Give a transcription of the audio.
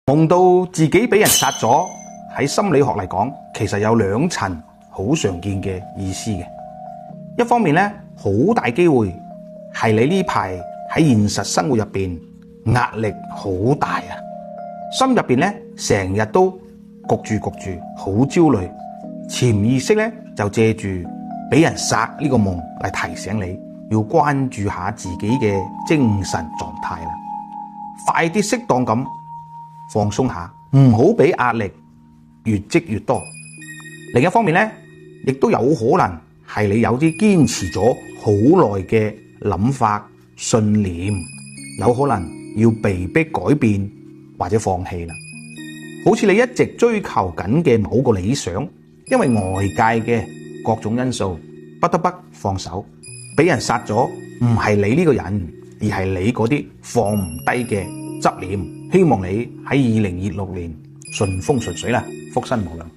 夢到自己俾人殺咗，喺心理學嚟講，其實有兩層好常見嘅意思嘅。一方面咧，好大機會係你呢排喺現實生活入邊壓力好大啊，心入邊咧成日都焗住，好焦慮，潛意識咧就借住俾人殺呢個夢嚟提醒你要關注下自己嘅精神狀態啦，快啲適當咁放鬆下，唔好俾壓力越積越多。另一方面咧，亦都有可能係你有啲堅持咗好耐嘅諗法、信念，有可能要被迫改變或者放棄啦。好似你一直追求緊嘅某個理想，因為外界嘅各種因素，不得不放手，俾人殺咗，唔係你呢個人，而係你嗰啲放唔低嘅執念。希望你喺2026年順風順水啦，福生無量。